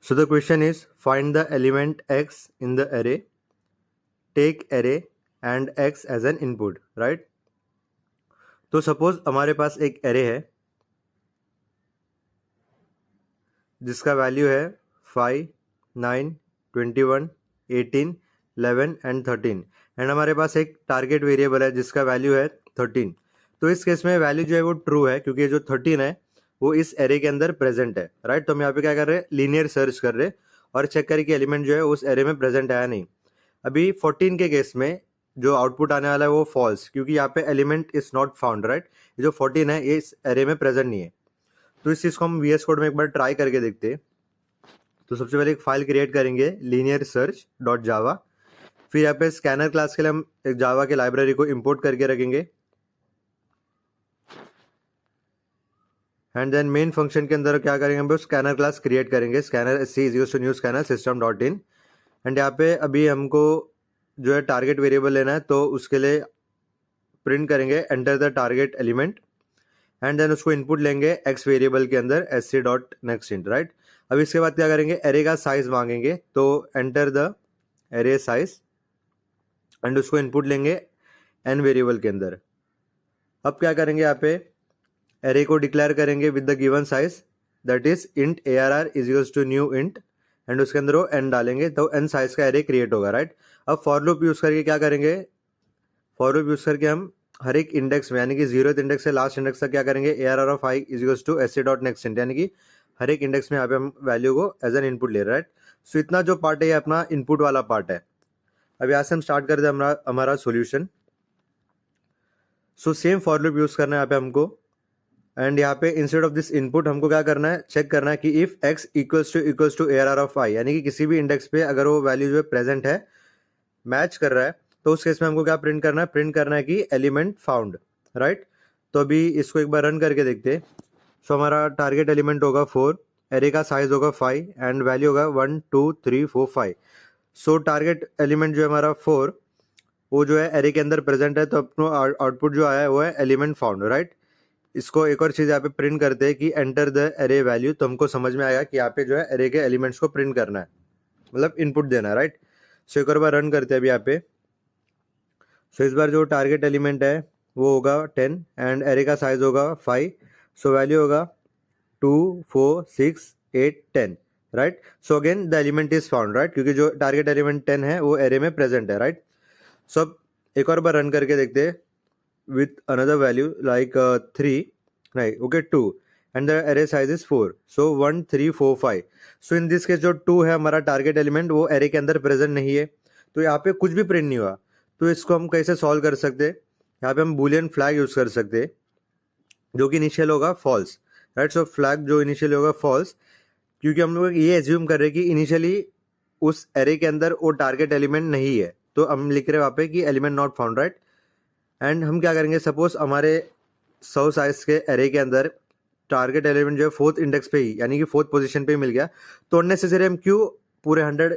So the question is, find the element x in the array, take array and x as an input, right? तो suppose हमारे पास एक array है जिसका value है 5, 9, 21, 18, 11 and 13 and हमारे पास एक टारगेट वेरिएबल है जिसका वैल्यू है 13। तो इस केस में वैल्यू जो है वो ट्रू है क्योंकि ये जो 13 है वो इस एरे के अंदर प्रेजेंट है, राइट। तो हम यहाँ पे क्या कर रहे हैं, लीनियर सर्च कर रहे हैं और चेक करें कि एलिमेंट जो है उस एरे में प्रेजेंट आया नहीं। अभी 14 के केस में जो आउटपुट आने वाला है वो फॉल्स, क्योंकि यहाँ पे element is not found, right. ये जो 14 है ये इस एरे में प्रेजेंट नहीं है। तो इस चीज़ को हम VS कोड में एक बार ट्राई करके देखते हैं। तो सबसे पहले एक फाइल क्रिएट करेंगे linear search डॉट जावा। फिर यहाँ पे स्कैनर क्लास के लिए हम एक जावा के लाइब्रेरी को इंपोर्ट करके रखेंगे एंड देन मेन फंक्शन के अंदर क्या करेंगे, हम स्कैनर क्लास क्रिएट करेंगे, scanner c is to new scanner system dot in. And यहाँ पे अभी हमको जो है टारगेट वेरिएबल लेना है तो उसके लिए प्रिंट करेंगे enter the target element and then उसको इनपुट लेंगे एक्स वेरिएबल के अंदर sc dot next int, right. अब इसके बाद क्या करेंगे, एरे का साइज मांगेंगे तो enter the array size and उसको इनपुट लेंगे n वेरिएबल के अंदर। अब क्या करेंगे, यहाँ पे एरे को डिक्लेयर करेंगे with the given size that is int ARR is equals to new int and उसके अंदर वो n डालेंगे तो n साइज का एरे क्रिएट होगा, राइट। अब फॉर लूप यूज करके क्या करेंगे, फॉर लूप यूज करके हम हर एक इंडेक्स में यानी कि 0th इंडेक्स से लास्ट इंडेक्स तक क्या करेंगे, ARR of i is equals to sc dot next int, यानी कि हर एक इंडेक्स में यहाँ पे हम वैल्यू को एज एन इनपुट ले रहे हैं, राइट। सो इतना जो पार्ट है ये अपना इनपुट वाला पार्ट है। अब यहाँ से हम स्टार्ट करते हैं हमारा solution. So same for loop use करना है यहाँ पे हमको एंड यहाँ पे इंस्टेड ऑफ दिस इनपुट हमको क्या करना है, चेक करना है कि if x equals to ARR of i, यानी कि किसी भी इंडेक्स पे अगर वो वैल्यू जो है प्रेजेंट है, मैच कर रहा है, तो उस केस में हमको क्या प्रिंट करना है, कि एलिमेंट फाउंड, राइट। तो अभी इसको एक बार रन करके देखते हैं। सो हमारा टारगेट एलिमेंट होगा 4, एरे का साइज होगा 5 एंड वैल्यू होगा 1 2 3 4 5। सो टारगेट एलिमेंट जो है हमारा 4 वो जो है एरे के अंदर प्रेजेंट है, तो अपना आउटपुट जो आया है वो है एलिमेंट फाउंड, राइट। इसको एक और चीज़ यहाँ पे प्रिंट करते हैं कि एंटर द एरे वैल्यू, तो हमको समझ में आएगा कि यहाँ पे जो है एरे के एलिमेंट्स को प्रिंट करना है, मतलब इनपुट देना है, राइट। सो एक और बार रन करते हैं अभी यहाँ पे। सो इस बार जो टारगेट एलिमेंट है वो होगा 10 एंड एरे का साइज होगा 5। सो वैल्यू होगा 2 4 6 8 10, right. So again the element is found, right, क्योंकि जो टारगेट एलिमेंट 10 है वो एरे में प्रेजेंट है, राइट। सो अब एक और बार रन करके देखते हैं with another value like 3, right, okay, 2 and the array size is 4, so 1 3 4 5। so in this case जो 2 है हमारा टारगेट एलिमेंट वो एरे के अंदर प्रेजेंट नहीं है, तो यहाँ पे कुछ भी प्रिंट नहीं हुआ। तो इसको हम कैसे सॉल्व कर सकते हैं, यहाँ पे हम बूलियन फ्लैग यूज कर सकते हैं जो कि इनिशियल होगा फॉल्स, राइट। सो फ्लैग जो इनिशियल होगा फॉल्स, क्योंकि हम लोग ये एज्यूम कर रहे हैं कि इनिशियली उस एरे के अंदर वो टारगेट एलिमेंट नहीं है, तो हम लिख रहे हैं वहाँ पे कि element not found, right. And हम क्या करेंगे, सपोज हमारे 100 साइज के एरे के अंदर टारगेट एलिमेंट जो है 4th इंडेक्स पे ही यानी कि 4th पोजीशन पे ही मिल गया, तो अननेसेसरी हम क्यों पूरे 100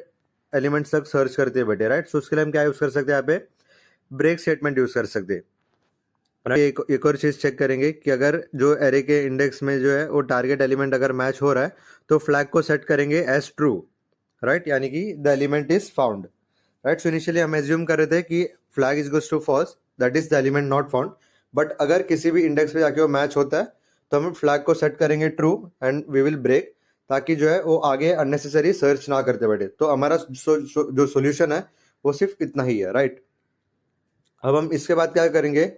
एलिमेंट्स तक सर्च करते बैठे, राइट। सो उसके लिए हम क्या यूज कर सकते हैं, यहाँ पे ब्रेक स्टेटमेंट यूज कर सकते हैं। एक और चीज चेक करेंगे कि अगर जो एरे के इंडेक्स में जो है वो टारगेट एलिमेंट अगर मैच हो रहा है तो फ्लैग को सेट करेंगे एज ट्रू, राइट, यानी कि the element is found, right. So initially हम एज्यूम कर रहे थे कि flag is goes to false, that is the element not found, but अगर किसी भी इंडेक्स पे जाके वो मैच होता है तो हम फ्लैग को सेट करेंगे true and we will break, ताकि जो है वो आगे अननेसेसरी सर्च ना करते बैठे। तो हमारा जो सोल्यूशन है वो सिर्फ इतना ही है, राइट। अब हम इसके बाद क्या करेंगे,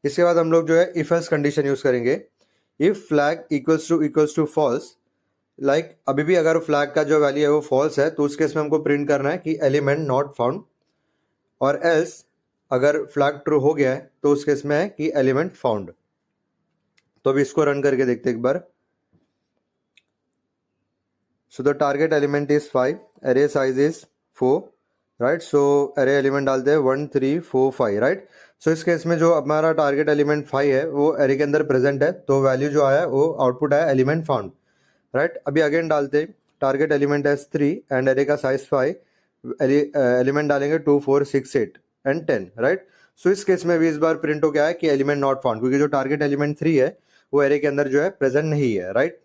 इसके बाद हम लोग जो है इफ एल्स कंडीशन यूज करेंगे। If flag equals to false, like अभी भी अगर फ्लैग का जो वैल्यू है वो फॉल्स है तो उस केस में हमको प्रिंट करना है कि एलिमेंट नॉट फाउंड, और एल्स अगर फ्लैग ट्रू हो गया है तो उस केस में है कि एलिमेंट फाउंड। तो अभी इसको रन करके देखते एक बार। So the target element is 5, array size is 4, right. So array element डालते हैं 1 3 4 5, राइट। सो इस केस में जो हमारा टारगेट एलिमेंट 5 है वो एरे के अंदर प्रेजेंट है, तो वैल्यू जो आया वो आउटपुट आया एलिमेंट फाउंड, राइट। अभी अगेन डालते target element as 3 and array का साइज 5, एलिमेंट डालेंगे 2 4 6 8 एंड 10, राइट। सो इस केस में भी इस बार प्रिंट हो गया है कि एलिमेंट नॉट फाउंड, क्योंकि जो टारगेट एलिमेंट 3 है वो एरे के अंदर जो है प्रेजेंट नहीं है, राइट।